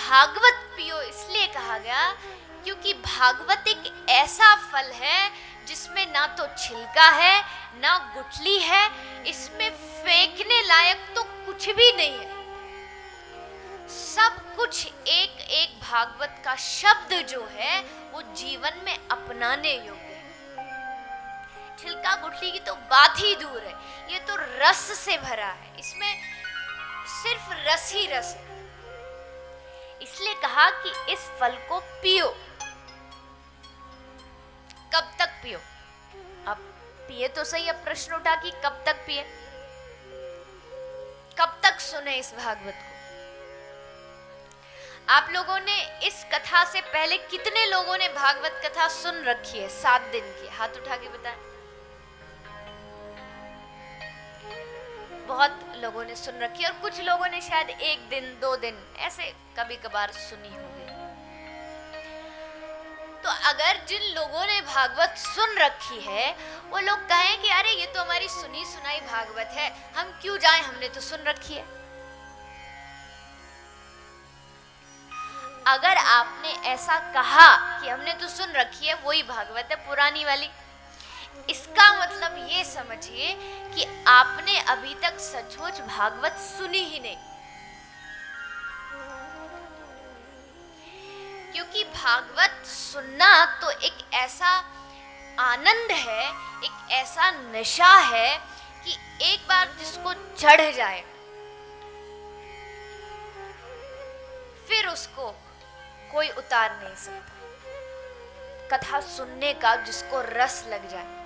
भागवत पियो इसलिए कहा गया क्योंकि भागवत एक ऐसा फल है जिसमें ना तो छिलका है ना गुठली है, इसमें फेंकने लायक तो कुछ भी नहीं है। सब कुछ एक एक भागवत का शब्द जो है वो जीवन में अपनाने योग्य है। छिलका गुठली की तो बात ही दूर है, ये तो रस से भरा है, इसमें सिर्फ रस ही रस है। इसलिए कहा कि इस फल को पियो। कब तक पियो? अब पिए तो सही। अब प्रश्न उठा कि कब तक पिए, कब तक सुने इस भागवत को। आप लोगों ने इस कथा से पहले कितने लोगों ने भागवत कथा सुन रखी है 7 दिन की? हाथ उठा के बताएं। बहुत लोगों ने सुन रखी है और कुछ लोगों ने शायद 1 दिन 2 दिन ऐसे कभी कभार सुनी होगी। तो अगर जिन लोगों ने भागवत सुन रखी है वो लोग कहें कि अरे ये तो हमारी सुनी सुनाई भागवत है, हम क्यों जाएं, हमने तो सुन रखी है। अगर आपने ऐसा कहा कि हमने तो सुन रखी है, वही भागवत है पुरानी वाली, इसका मतलब ये समझिए कि आपने अभी तक सचमुच भागवत सुनी ही नहीं। क्योंकि भागवत सुनना तो एक ऐसा आनंद है, एक ऐसा नशा है कि एक बार जिसको चढ़ जाए फिर उसको कोई उतार नहीं सकता। कथा सुनने का जिसको रस लग जाए।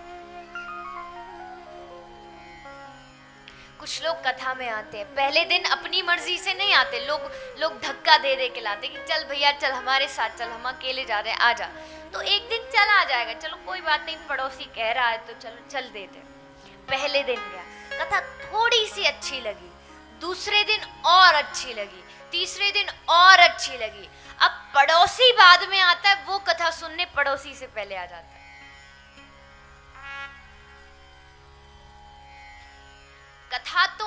कुछ लोग कथा में आते हैं, पहले दिन अपनी मर्जी से नहीं आते, लोग धक्का दे दे के लाते कि चल भैया चल हमारे साथ चल, हम अकेले जा रहे हैं आ जा। तो एक दिन चला आ जाएगा, चलो कोई बात नहीं, पड़ोसी कह रहा है तो चलो चल देते। पहले दिन गया, कथा थोड़ी सी अच्छी लगी, दूसरे दिन और अच्छी लगी, तीसरे दिन और अच्छी लगी। अब पड़ोसी बाद में आता है, वो कथा सुनने पड़ोसी से पहले आ जाता है। कथा तो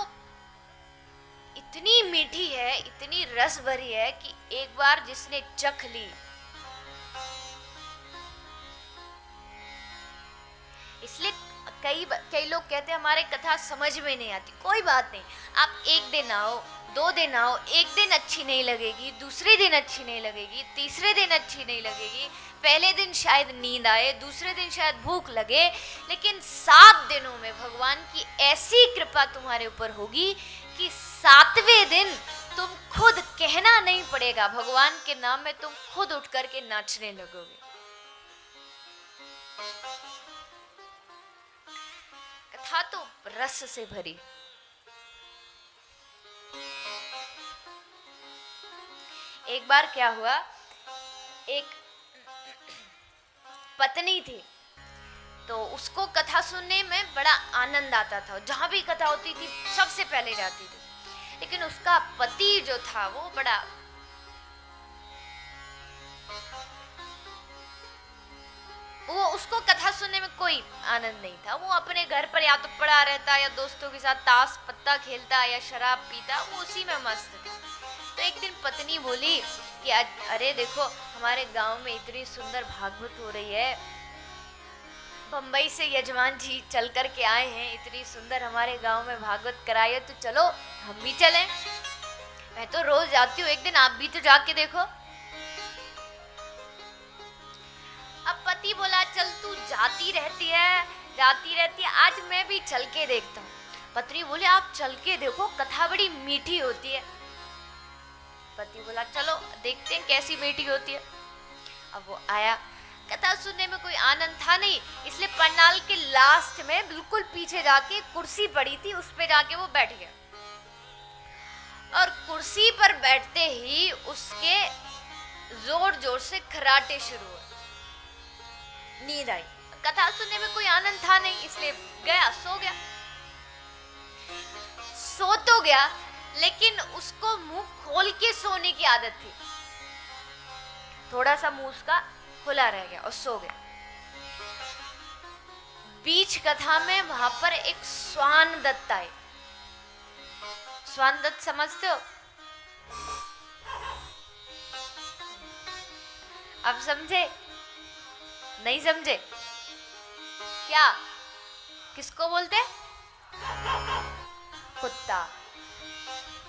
इतनी मीठी है, इतनी रस भरी है कि एक बार जिसने चख ली, इसलिए कई लोग कहते हैं हमारे कथा समझ में नहीं आती। कोई बात नहीं, आप 1 दिन आओ, 2 दिन आओ, 1 दिन अच्छी नहीं लगेगी, दूसरे दिन अच्छी नहीं लगेगी, तीसरे दिन अच्छी नहीं लगेगी, पहले दिन शायद नींद आए, दूसरे दिन शायद भूख लगे, लेकिन 7 दिनों में भगवान की ऐसी कृपा तुम्हारे ऊपर होगी कि 7वें दिन तुम खुद, कहना नहीं पड़ेगा, भगवान के नाम में तुम खुद उठ करके नाचने लगोगे। कथा तो रस से भरी। एक बार क्या हुआ, एक पत्नी थी, तो उसको कथा सुनने में बड़ा आनंद आता था, जहां भी कथा होती थी सबसे पहले जाती थी। लेकिन उसका पति जो था वो बड़ा उसको कथा सुनने में कोई आनंद नहीं था। वो अपने घर पर या तो पड़ा रहता, या दोस्तों के साथ ताश पत्ता खेलता, या शराब पीता, वो उसी में मस्त था। तो एक दिन पत्नी बोली कि अरे देखो हमारे गांव में इतनी सुंदर भागवत हो रही है, बम्बई से यजमान जी चल कर के आए हैं, इतनी सुंदर हमारे गांव में भागवत कराई है, तो चलो हम भी चलें। मैं तो रोज जाती हूँ, एक दिन आप भी तो जाके देखो। अब पति बोला चल तू जाती रहती है, आज मैं भी चल के देखता हूँ। पत्नी बोले आप चल के देखो, कथा बड़ी मीठी होती है। पति बोला चलो देखते हैं कैसी मीठी होती है। अब वो आया, कथा सुनने में कोई आनंद था नहीं, इसलिए पंडाल के लास्ट में बिल्कुल पीछे जाके कुर्सी पड़ी थी, उस पे जाके वो बैठ गया। और कुर्सी पर बैठते ही उसके जोर जोर से खर्राटे शुरू हुए। नींद आई, कथा सुनने में कोई आनंद था नहीं, इसलिए गया, सो गया। सो तो गया, लेकिन उसको मुंह खोल के सोने की आदत थी। थोड़ा सा मुंह उसका खुला रह गया और सो गया। बीच कथा में वहां पर एक स्वान दत्त आए। स्वान दत्त समझते हो? अब समझे? नहीं समझे? क्या? किसको बोलते? कुत्ता।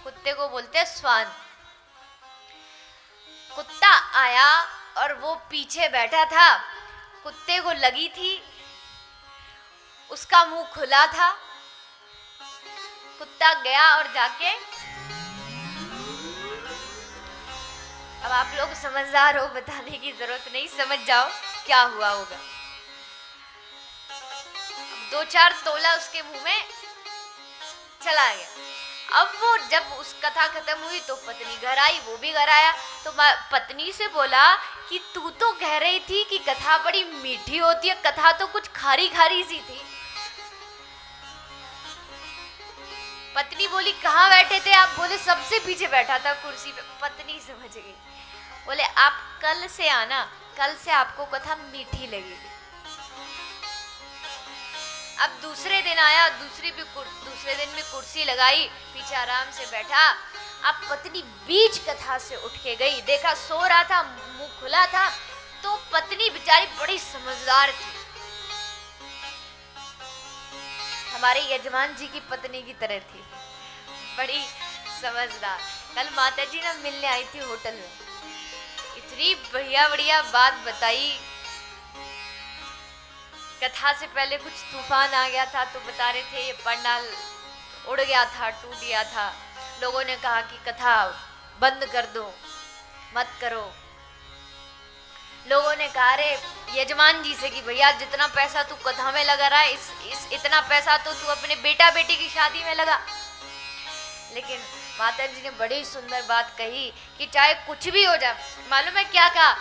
कुत्ते को बोलते स्वान। कुत्ता आया और वो पीछे बैठा था, कुत्ते को लगी थी, उसका मुंह खुला था। कुत्ता गया और जाके, अब आप लोग समझदार हो, बताने की जरूरत नहीं, समझ जाओ क्या हुआ होगा। 2-4 तोला उसके मुंह में चला गया। अब वो जब उस कथा खत्म हुई तो पत्नी घर आई, वो भी घर आया, तो पत्नी से बोला कि तू तो कह रही थी कि कथा बड़ी मीठी होती है, कथा तो कुछ खारी खारी सी थी। पत्नी बोली कहाँ बैठे थे आप? बोले सबसे पीछे बैठा था कुर्सी पे। पत्नी समझ गई, बोले आप कल से आना, कल से आपको कथा मीठी लगेगी। अब दूसरे दिन आया, दूसरे दिन भी कुर्सी लगाई, पीछे आराम से बैठा। अब पत्नी बीच कथा से उठ के गई, देखा सो रहा था, मुंह खुला था, तो पत्नी बेचारी बड़ी समझदार थी, हमारे यजमान जी की पत्नी की तरह थी, बड़ी समझदार। कल माता जी ना मिलने आई थी होटल में, इतनी बढ़िया बढ़िया बात बताई। कथा से पहले कुछ तूफान आ गया था तो बता रहे थे ये पंडाल उड़ गया था, टूट गया था, लोगों ने कहा कि कथा बंद कर दो, मत करो। लोगों ने कहा रे यजमान जी से कि भैया जितना पैसा तू कथा में लगा रहा है, इस इतना पैसा तो तू अपने बेटा बेटी की शादी में लगा। लेकिन माता जी ने बड़ी सुंदर बात कही कि चाहे कुछ भी हो जाए। मालूम है क्या कहा?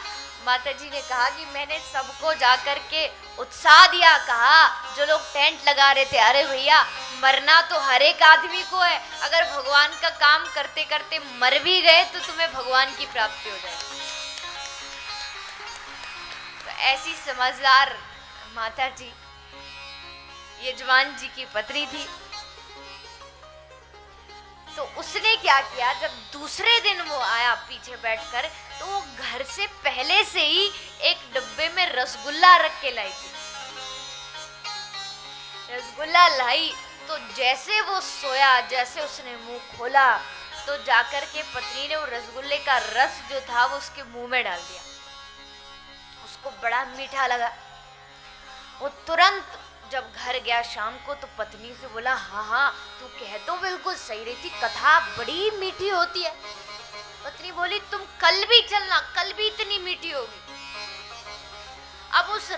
माता जी ने कहा कि मैंने सबको जाकर के उत्साह दिया, कहा जो लोग टेंट लगा रहे थे, अरे भैया मरना तो हर एक आदमी को है, अगर भगवान का काम करते करते मर भी गए तो तुम्हें भगवान की प्राप्ति हो जाए। तो ऐसी समझदार माता जी यजमान जी की पत्नी थी। तो उसने क्या किया, जब दूसरे दिन वो आया पीछे बैठकर, तो वो घर से पहले से ही एक डब्बे में रसगुल्ला रख के लाई थी। रसगुल्ला लाई तो जैसे वो सोया, जैसे उसने मुंह खोला, तो जाकर के पत्नी ने वो रसगुल्ले का रस जो था वो उसके मुंह में डाल दिया। उसको बड़ा मीठा लगा। वो तुरंत जब घर गया शाम को तो पत्नी से बोला, हाँ तू कह तो बिल्कुल सही रही थी, कथा बड़ी मीठी होती है। पत्नी बोली तुम कल भी चलना, कल भी इतनी मीठी होगी। अब उस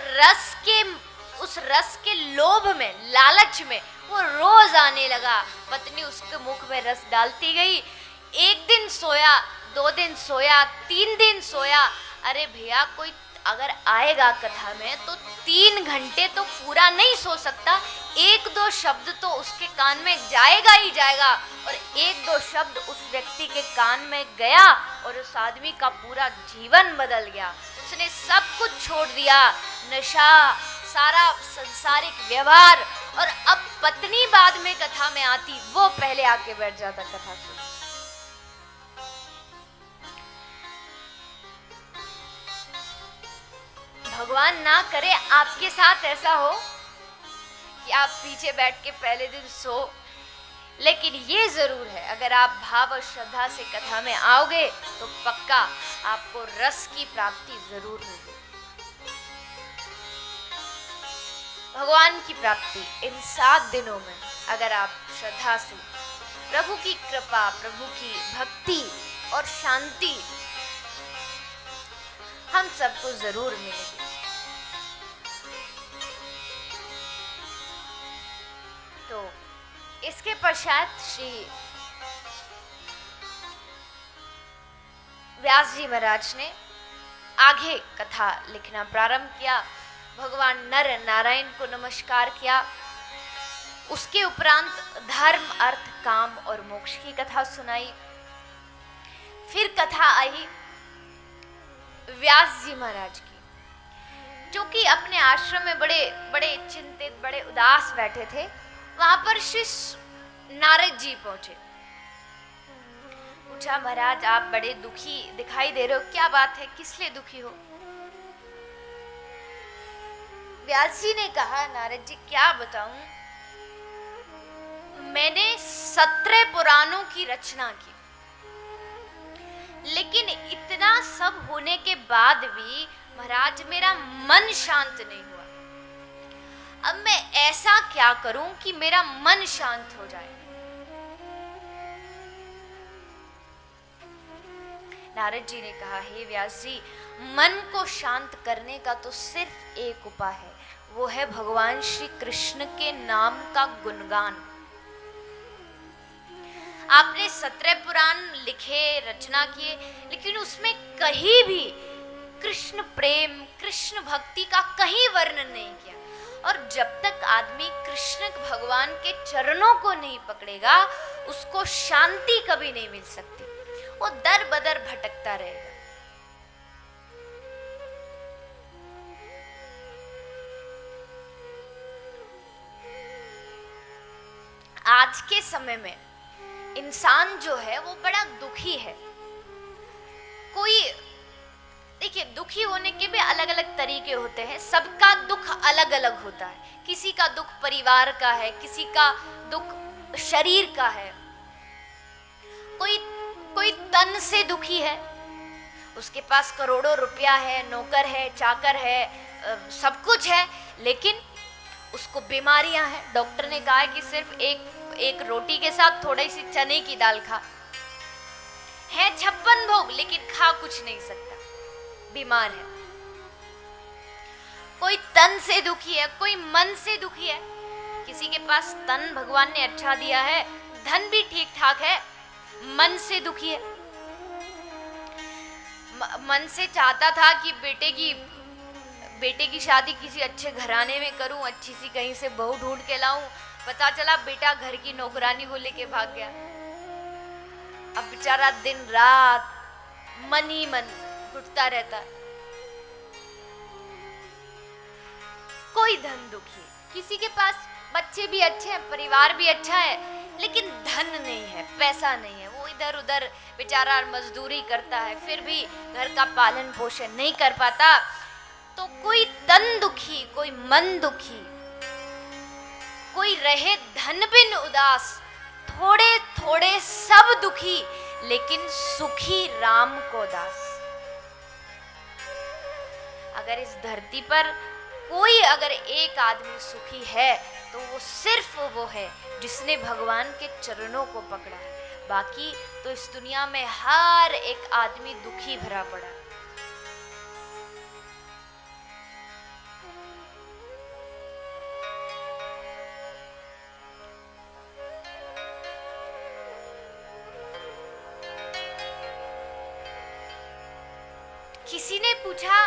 रस के लोभ में, लालच में वो रोज आने लगा। पत्नी उसके मुख में रस डालती गई। 1 दिन सोया, 2 दिन सोया, 3 दिन सोया। अरे भैया कोई अगर आएगा कथा में तो 3 घंटे तो पूरा नहीं सो सकता, 1-2 शब्द तो उसके कान में जाएगा ही जाएगा। और 1-2 शब्द उस व्यक्ति के कान में गया और उस आदमी का पूरा जीवन बदल गया। उसने सब कुछ छोड़ दिया, नशा, सारा संसारिक व्यवहार। और अब पत्नी बाद में कथा में आती, वो पहले आके बैठ जाता कथा सुन। भगवान ना करे आपके साथ ऐसा हो कि आप पीछे बैठ के पहले दिन सो, लेकिन ये जरूर है अगर आप भाव और श्रद्धा से कथा में आओगे तो पक्का आपको रस की प्राप्ति जरूर होगी। भगवान की प्राप्ति इन 7 दिनों में अगर आप श्रद्धा से प्रभु की कृपा, प्रभु की भक्ति और शांति हम सबको जरूर मिलेगी। तो इसके पश्चात श्री व्यास जी महाराज ने आगे कथा लिखना प्रारंभ किया। भगवान नर नारायण को नमस्कार किया। उसके उपरांत धर्म, अर्थ, काम और मोक्ष की कथा सुनाई। फिर कथा आई व्यास जी महाराज की, जो कि अपने आश्रम में बड़े बड़े चिंतित, बड़े उदास बैठे थे। वहां पर श्री नारद जी पहुंचे। पूछा महाराज आप बड़े दुखी दिखाई दे रहे हो, क्या बात है, किस लिए दुखी हो? व्यास जी ने कहा, नारद जी क्या बताऊं, मैंने 17 पुराणों की रचना की, लेकिन इतना सब होने के बाद भी महाराज मेरा मन शांत नहीं हुआ। अब मैं ऐसा क्या करूं कि मेरा मन शांत हो जाए। नारद जी ने कहा, हे व्यास जी, मन को शांत करने का तो सिर्फ एक उपाय है, वो है भगवान श्री कृष्ण के नाम का गुणगान। आपने 17 पुराण लिखे, रचना किए, लेकिन उसमें कहीं भी कृष्ण प्रेम, कृष्ण भक्ति का कहीं वर्णन नहीं किया। और जब तक आदमी कृष्ण भगवान के चरणों को नहीं पकड़ेगा, उसको शांति कभी नहीं मिल सकती, वो दर बदर भटकता रहेगा। आज के समय में इंसान जो है वो बड़ा दुखी है। कोई, देखिए, दुखी होने के भी अलग अलग तरीके होते हैं, सबका दुख अलग अलग होता है। किसी का दुख परिवार का है, किसी का दुख शरीर का है, कोई तन से दुखी है, उसके पास करोड़ों रुपया है, नौकर है, चाकर है, सब कुछ है, लेकिन उसको बीमारियां हैं। डॉक्टर ने कहा है कि सिर्फ एक रोटी के साथ थोड़ी सी चने की दाल खा, है 56 भोग लेकिन खा कुछ नहीं सकता, बीमार है। कोई तन से दुखी है, कोई मन से दुखी है। किसी के पास तन भगवान ने अच्छा दिया है, धन भी ठीक ठाक है, मन से दुखी है। मन से चाहता था कि बेटे की शादी किसी अच्छे घराने में करूं, अच्छी सी कहीं से बहू ढूंढ के लाऊं। पता चला बेटा घर की नौकरानी को लेके भाग गया। अब बेचारा दिन रात मन ही मन घुटता रहता। कोई धन दुखी, किसी के पास बच्चे भी अच्छे हैं, परिवार भी अच्छा है, लेकिन धन नहीं है, पैसा नहीं है, वो इधर उधर बेचारा मजदूरी करता है, फिर भी घर का पालन पोषण नहीं कर पाता। तो कोई तन दुखी, कोई मन दुखी, कोई रहे धन बिन उदास, थोड़े थोड़े सब दुखी, लेकिन सुखी राम को दास। अगर इस धरती पर कोई अगर एक आदमी सुखी है तो वो सिर्फ वो है जिसने भगवान के चरणों को पकड़ा है। बाकी तो इस दुनिया में हर एक आदमी दुखी भरा पड़ा। किसी ने पूछा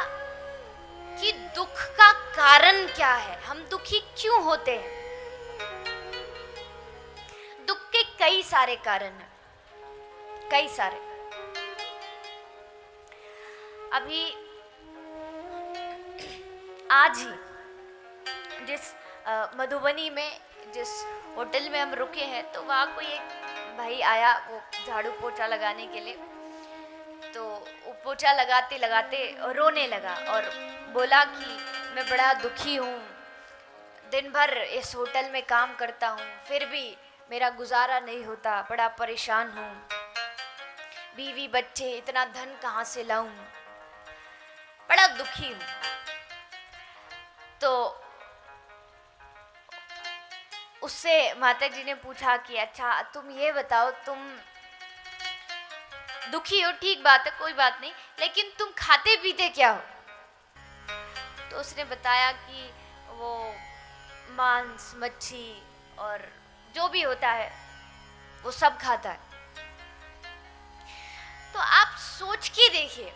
कि दुख का कारण क्या है, हम दुखी क्यों होते हैं? दुख के कई सारे कारण हैं, कई सारे। अभी आज ही जिस मधुबनी में जिस होटल में हम रुके हैं, तो वहाँ कोई एक भाई आया, वो झाड़ू पोछा लगाने के लिए। तो वो पोछा लगाते लगाते रोने लगा और बोला कि मैं बड़ा दुखी हूँ, दिन भर इस होटल में काम करता हूँ, फिर भी मेरा गुजारा नहीं होता, बड़ा परेशान हूँ, बीवी बच्चे, इतना धन कहाँ से लाऊं, बड़ा दुखी हूँ। तो उससे माता जी ने पूछा कि अच्छा तुम ये बताओ, तुम दुखी हो, ठीक बात है, कोई बात नहीं, लेकिन तुम खाते पीते क्या हो? तो उसने बताया कि वो मांस, मच्छी और जो भी होता है वो सब खाता है। तो आप सोच के देखिए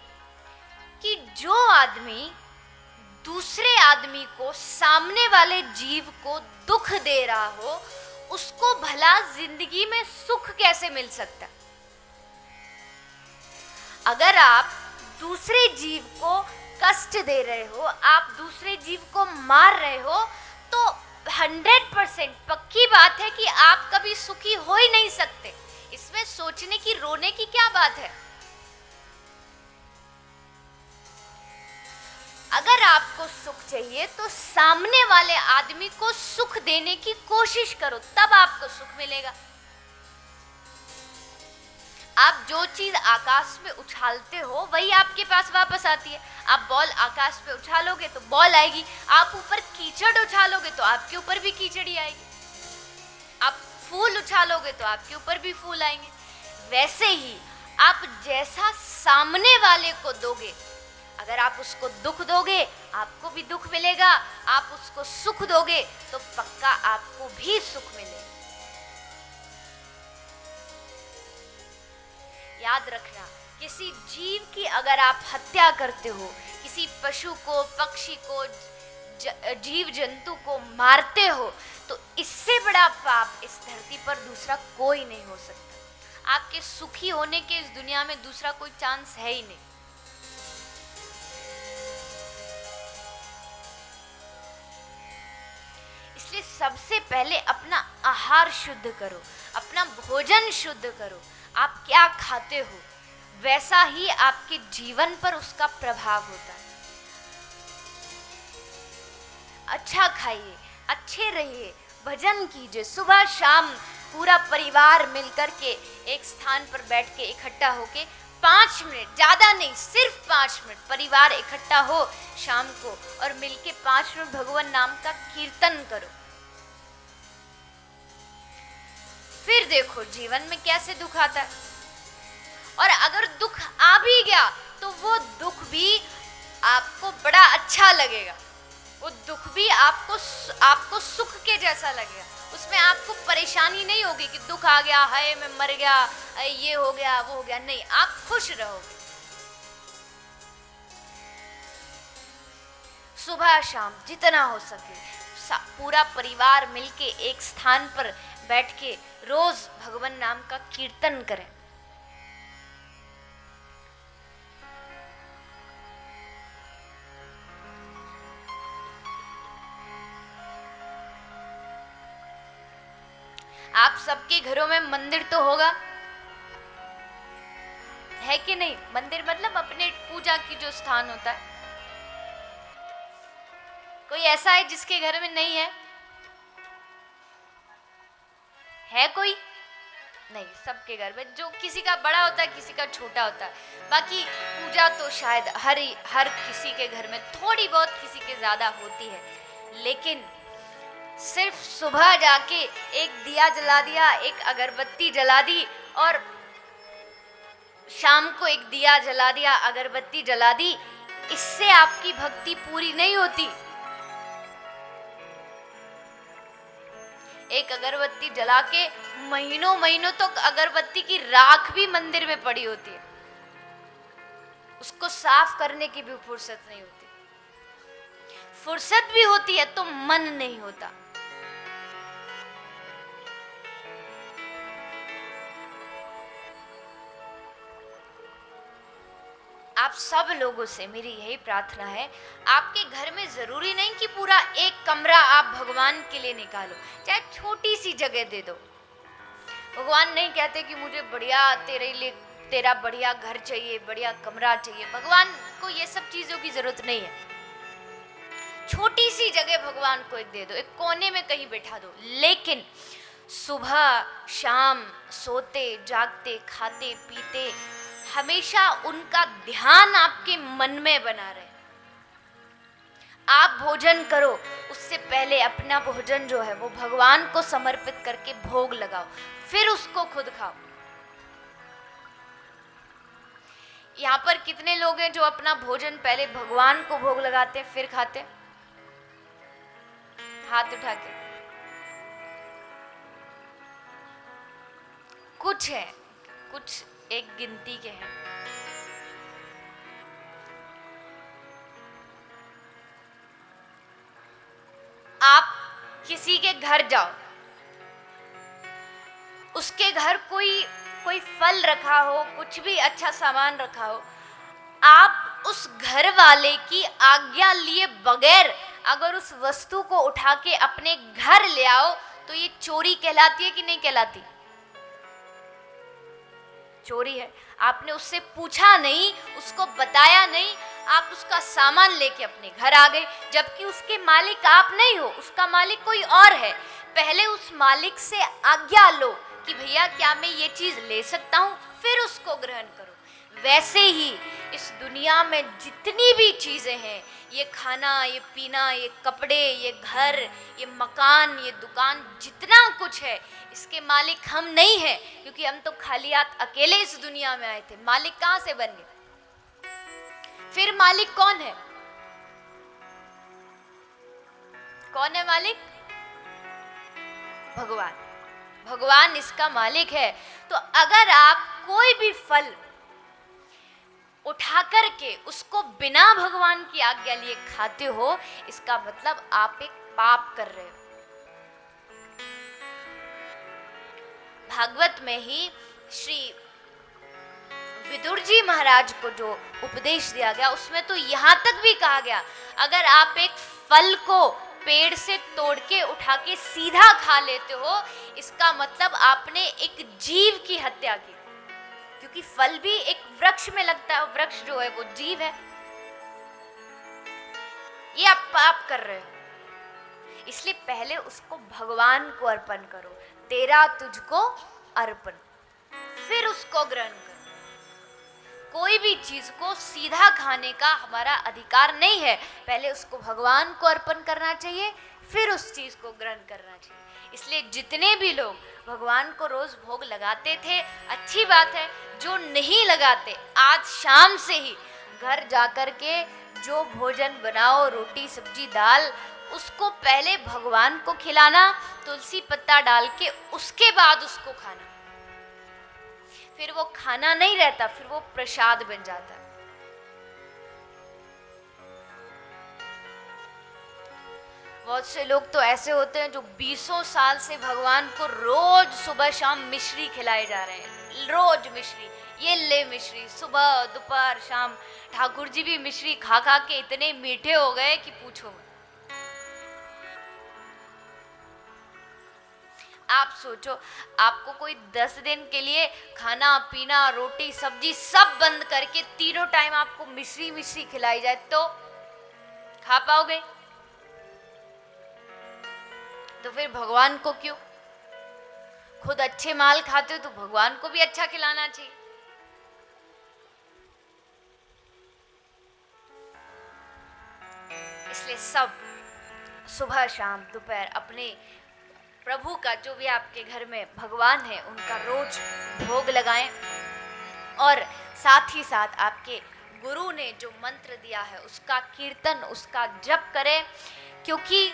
कि जो आदमी दूसरे आदमी को, सामने वाले जीव को दुख दे रहा हो, उसको भला जिंदगी में सुख कैसे मिल सकता? अगर आप दूसरे जीव को कष्ट दे रहे हो, आप दूसरे जीव को मार रहे हो, तो 100% पक्की बात है कि आप कभी सुखी हो ही नहीं सकते। इसमें सोचने की, रोने की क्या बात है? अगर आपको सुख चाहिए तो सामने वाले आदमी को सुख देने की कोशिश करो, तब आपको सुख मिलेगा। आप जो चीज आकाश में उछालते हो वही आपके पास वापस आती है। आप बॉल आकाश में उछालोगे तो बॉल आएगी, आप ऊपर कीचड़ उछालोगे तो आपके ऊपर भी कीचड़ ही आएगी, आप फूल उछालोगे तो आपके ऊपर भी फूल आएंगे। वैसे ही आप जैसा सामने वाले को दोगे, अगर आप उसको दुख दोगे आपको भी दुख मिलेगा, आप उसको सुख दोगे तो पक्का आपको भी सुख मिलेगा। याद रखना, किसी जीव की अगर आप हत्या करते हो, किसी पशु को, पक्षी को, जीव जंतु को मारते हो, तो इससे बड़ा पाप इस धरती पर दूसरा कोई नहीं हो सकता। आपके सुखी होने के इस दुनिया में दूसरा कोई चांस है ही नहीं। इसलिए सबसे पहले अपना आहार शुद्ध करो, अपना भोजन शुद्ध करो। आप क्या खाते हो वैसा ही आपके जीवन पर उसका प्रभाव होता है। अच्छा खाइए, अच्छे रहिए, भजन कीजिए, सुबह शाम पूरा परिवार मिलकर के एक स्थान पर बैठ के इकट्ठा होके 5 मिनट, ज्यादा नहीं, सिर्फ 5 मिनट परिवार इकट्ठा हो शाम को और मिलके 5 मिनट भगवान नाम का कीर्तन करो। फिर देखो जीवन में कैसे दुख आता है। और अगर दुख आ भी गया तो वो दुख भी आपको बड़ा अच्छा लगेगा, वो दुख भी आपको सुख के जैसा लगेगा। उसमें आपको परेशानी नहीं होगी कि दुख आ गया, हाय मैं मर गया, ये हो गया, वो हो गया, नहीं, आप खुश रहोगे। सुबह शाम जितना हो सके पूरा परिवार मिलके एक स्थान पर बैठ के रोज भगवान नाम का कीर्तन करें। आप सबके घरों में मंदिर तो होगा, है कि नहीं? मंदिर मतलब अपने पूजा की जो स्थान होता है। कोई ऐसा है जिसके घर में नहीं है? है कोई? नहीं, सबके घर में, जो किसी का बड़ा होता है किसी का छोटा होता है। बाकी पूजा तो शायद हर किसी के घर में थोड़ी बहुत, किसी के ज्यादा होती है। लेकिन सिर्फ सुबह जाके एक दिया जला दिया, एक अगरबत्ती जला दी और शाम को एक दिया जला दिया, अगरबत्ती जला दी, इससे आपकी भक्ति पूरी नहीं होती। एक अगरबत्ती जला के महीनों महीनों तक तो अगरबत्ती की राख भी मंदिर में पड़ी होती है, उसको साफ करने की भी फुर्सत नहीं होती। फुर्सत भी होती है तो मन नहीं होता। आप सब लोगों से मेरी यही प्रार्थना है, आपके घर में जरूरी नहीं कि पूरा एक कमरा आप भगवान के लिए निकालो, चाहे छोटी सी जगह दे दो। भगवान नहीं कहते कि मुझे बढ़िया तेरा बढ़िया घर चाहिए, बढ़िया कमरा चाहिए। भगवान को ये सब चीजों की जरूरत नहीं है। छोटी सी जगह भगवान को एक दे दो, एक कोने में कहीं बैठा दो, लेकिन सुबह शाम सोते जागते खाते पीते हमेशा उनका ध्यान आपके मन में बना रहे। आप भोजन करो, उससे पहले अपना भोजन जो है वो भगवान को समर्पित करके भोग लगाओ, फिर उसको खुद खाओ। यहाँ पर कितने लोग हैं जो अपना भोजन पहले भगवान को भोग लगाते हैं फिर खाते हैं? हाथ उठा के। कुछ है, कुछ एक गिनती के हैं। आप किसी के घर जाओ, उसके घर कोई फल रखा हो, कुछ भी अच्छा सामान रखा हो, आप उस घर वाले की आज्ञा लिए बगैर अगर उस वस्तु को उठा के अपने घर ले आओ तो ये चोरी कहलाती है कि नहीं कहलाती? चोरी है। आपने उससे पूछा नहीं, उसको बताया नहीं, आप उसका सामान लेके अपने घर आ गए, जबकि उसके मालिक आप नहीं हो, उसका मालिक कोई और है। पहले उस मालिक से आज्ञा लो कि भैया क्या मैं ये चीज ले सकता हूँ, फिर उसको ग्रहण करो। वैसे ही इस दुनिया में जितनी भी चीजें हैं, ये खाना, ये पीना, ये कपड़े, ये घर, ये मकान, ये दुकान, जितना कुछ है, इसके मालिक हम नहीं हैं, क्योंकि हम तो खाली हाथ अकेले इस दुनिया में आए थे। मालिक कहाँ से बन गए? फिर मालिक कौन है? कौन है मालिक? भगवान। भगवान इसका मालिक है। तो अगर आप कोई भी फल उठा करके उसको बिना भगवान की आज्ञा लिए खाते हो, इसका मतलब आप एक पाप कर रहे हो। भागवत में ही श्री विदुर जी महाराज को जो उपदेश दिया गया, उसमें तो यहाँ तक भी कहा गया, अगर आप एक फल को पेड़ से तोड़ के उठा के सीधा खा लेते हो, इसका मतलब आपने एक जीव की हत्या की, क्योंकि फल भी एक वृक्ष में लगता है, वृक्ष जो है वो जीव है। ये आप पाप कर रहे हो। इसलिए पहले उसको भगवान को अर्पण करो, तेरा तुझको अर्पण, फिर उसको ग्रहण करो। कोई भी चीज को सीधा खाने का हमारा अधिकार नहीं है, पहले उसको भगवान को अर्पण करना चाहिए, फिर उस चीज को ग्रहण करना चाहिए। इसलिए जितने भी लोग भगवान को रोज भोग लगाते थे, अच्छी बात है। जो नहीं लगाते, आज शाम से ही घर जाकर के जो भोजन बनाओ, रोटी सब्जी दाल, उसको पहले भगवान को खिलाना, तुलसी पत्ता डाल के, उसके बाद उसको खाना। फिर वो खाना नहीं रहता, फिर वो प्रसाद बन जाता है। बहुत से लोग तो ऐसे होते हैं जो 20 साल से भगवान को रोज सुबह शाम मिश्री खिलाए जा रहे हैं, रोज मिश्री, ये ले मिश्री, सुबह दोपहर शाम। ठाकुर जी भी मिश्री खा खा के इतने मीठे हो गए कि पूछो मत। आप सोचो, आपको कोई 10 दिन के लिए खाना पीना रोटी सब्जी सब बंद करके तीनों टाइम आपको मिश्री मिश्री खिलाई जाए, तो खा पाओगे? तो फिर भगवान को क्यों? खुद अच्छे माल खाते हो तो भगवान को भी अच्छा खिलाना चाहिए। इसलिए सब सुबह शाम दोपहर अपने प्रभु का, जो भी आपके घर में भगवान है, उनका रोज भोग लगाएं, और साथ ही साथ आपके गुरु ने जो मंत्र दिया है उसका कीर्तन, उसका जप करें। क्योंकि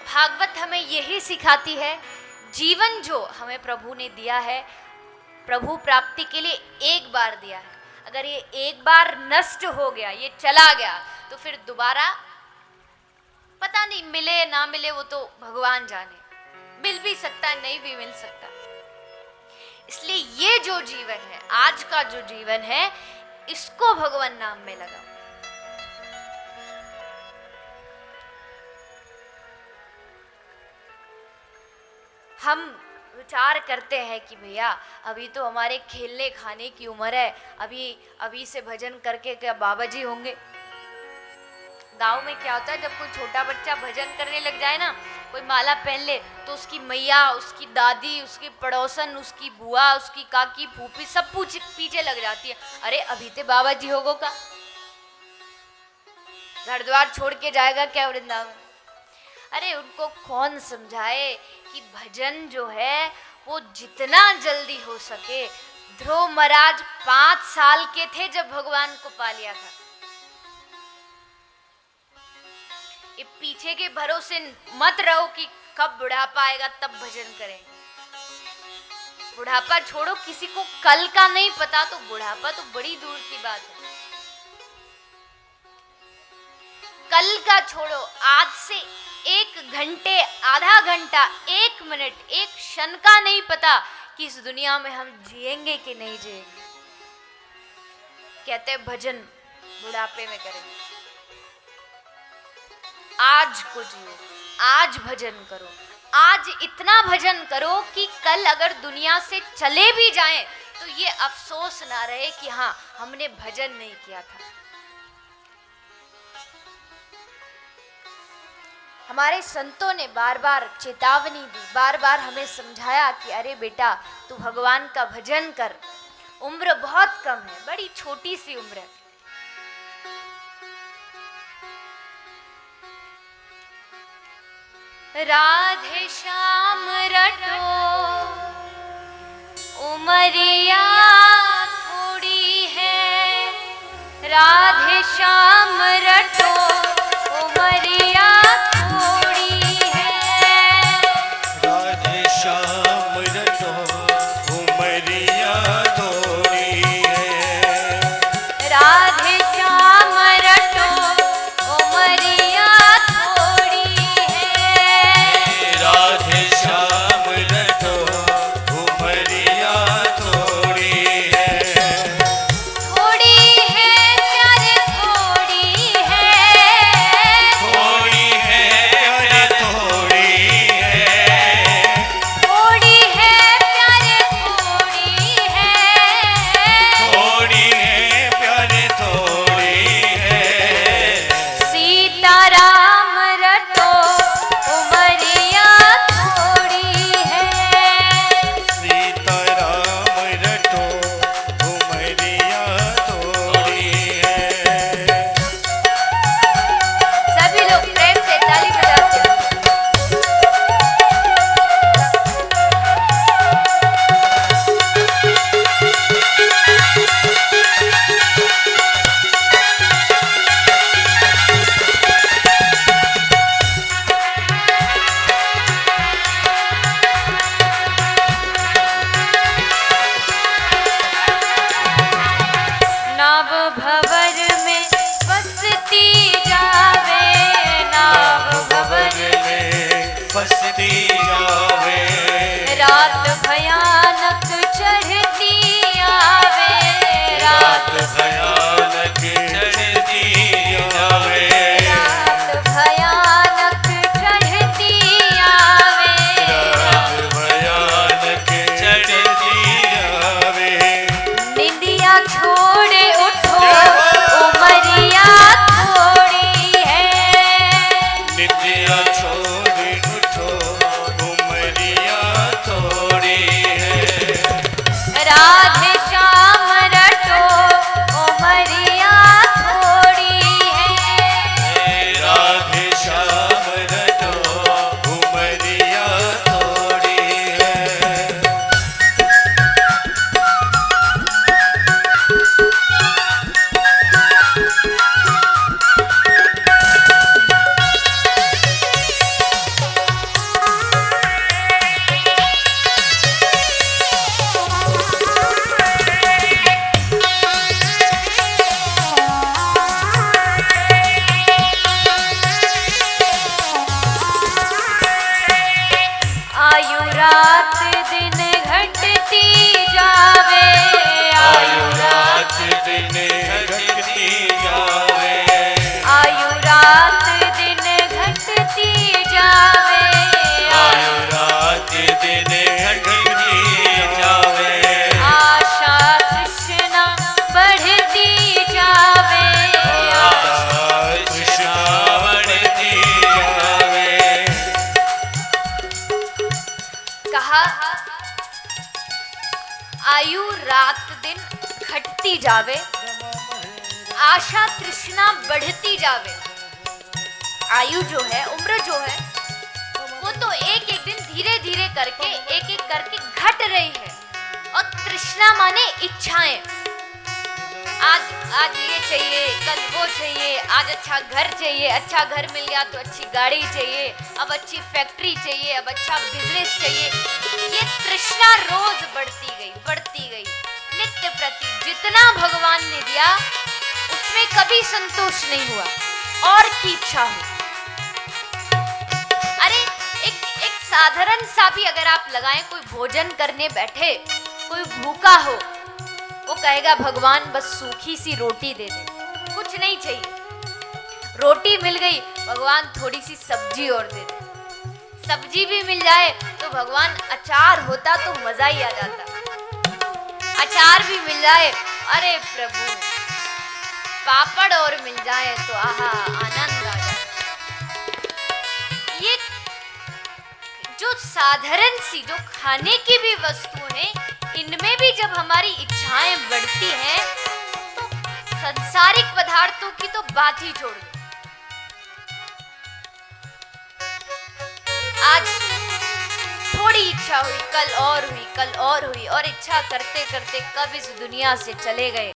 भागवत हमें यही सिखाती है, जीवन जो हमें प्रभु ने दिया है, प्रभु प्राप्ति के लिए एक बार दिया है। अगर ये एक बार नष्ट हो गया, ये चला गया, तो फिर दोबारा पता नहीं मिले ना मिले, वो तो भगवान जाने। मिल भी सकता है, नहीं भी मिल सकता। इसलिए ये जो जीवन है, आज का जो जीवन है, इसको भगवान नाम में लगाओ। हम विचार करते हैं कि भैया अभी तो हमारे खेलने खाने की उम्र है, अभी से भजन करके क्या बाबा जी होंगे? गांव में क्या होता है, जब कोई छोटा बच्चा भजन करने लग जाए ना, कोई माला पहन ले, तो उसकी मैया, उसकी दादी, उसकी पड़ोसन, उसकी बुआ, उसकी काकी, फूफी सब पीछे लग जाती है। अरे अभी तो बाबा जी होगो का, घर द्वार छोड़ के जाएगा क्या वृंदावन? अरे उनको कौन समझाए कि भजन जो है वो जितना जल्दी हो सके। ध्रुव महाराज 5 साल के थे जब भगवान को पा लिया था। ये पीछे के भरोसे मत रहो कि कब बुढ़ापा आएगा तब भजन करेंगे। बुढ़ापा छोड़ो, किसी को कल का नहीं पता, तो बुढ़ापा तो बड़ी दूर की बात है। कल का छोड़ो, आज से 1 घंटे, आधा घंटा, 1 मिनट, 1 क्षण का नहीं पता कि इस दुनिया में हम जिएंगे कि नहीं जिएंगे। कहते भजन बुढ़ापे में करेंगे। आज को जियो, आज भजन करो, आज इतना भजन करो कि कल अगर दुनिया से चले भी जाएं तो ये अफसोस ना रहे कि हाँ हमने भजन नहीं किया था। हमारे संतों ने बार बार चेतावनी दी, बार बार हमें समझाया कि अरे बेटा तू भगवान का भजन कर, उम्र बहुत कम है, बड़ी छोटी सी उम्र है। राधे श्याम रटो उमरिया थोड़ी है, राधे श्याम रटो उमरिया थोड़ी है, राधे श्याम रटो उमरिया थोड़ी है, राधे श्याम रटो उमरिया थोड़ी है, राधे श्याम रटो उमरिया थोड़ी है, थोड़ी है प्यारे थोड़ी है, थोड़ी है अरे थोड़ी है, थोड़ी है प्यारे थोड़ी है, थोड़ी है प्यारे थोड़ी है, सीताराम रटो उमरिया थोड़ी है, सीताराम रटो उमरिया थोड़ी है। सभी लोग प्रेम से ताली बजाते हैं। नाव भंवर में बसती जावे, नाव भंवर में बसती जावे, रात भयानक चढ़ती आवे, रात रात भयानक चढ़ती जावे, रात भयानक चढ़ती आवे, रात भयानक चढ़ती जावे, निंदिया छोड़े उठो उमरिया थोड़ी है, नित्या छोड़ उठो उमरिया थोड़ी है, राधे श्याम रटो उमरिया थोड़ी है, राधे श्याम रटो उमरिया थोड़ी है। आयु रात दिन घटती जावे, आयु रात दिन घटती जावे, आयु रात दिन घटती जावे, आयु रात दिन घटती जावे, आशा तृष्णा बढ़ती जावे, आशा तृष्णा बढ़ती जावे, कहा आयु रात दिन घटती जावे, आशा तृष्णा बढ़ती जावे। आयु जो है, उम्र जो है, वो तो एक एक दिन धीरे धीरे करके एक एक करके घट रही है, और तृष्णा माने इच्छाएं। आज आज ये चाहिए, कल वो चाहिए, आज अच्छा घर चाहिए, अच्छा घर मिल गया तो अच्छी गाड़ी चाहिए, अब अच्छी फैक्ट्री चाहिए, अब अच्छा बिजनेस चाहिए। ये तृष्णा रोज बढ़ती गई नित्य प्रति। जितना भगवान ने दिया उसमें कभी संतोष नहीं हुआ, और की इच्छा हो। अरे एक साधारण सा भी अगर आप लगाएं, कोई भोजन करने बैठे, कोई भूखा हो, वो कहेगा भगवान बस सूखी सी रोटी दे दे, कुछ नहीं चाहिए। रोटी मिल गई, भगवान थोड़ी सी सब्जी और दे दे। सब्जी भी मिल जाए तो भगवान अचार होता तो मजा ही आ जाता। अचार भी मिल जाए, अरे प्रभु पापड़ और मिल जाए तो आहा आनंद आ जाए। जो साधारण सी जो खाने की भी वस्तु है, इनमें भी जब हमारी इच्छाएं बढ़ती हैं तो संसारिक पदार्थों की तो बात ही छोड़ दो। आज थोड़ी इच्छा हुई, कल और हुई, कल और हुई, और इच्छा करते करते कब इस दुनिया से चले गए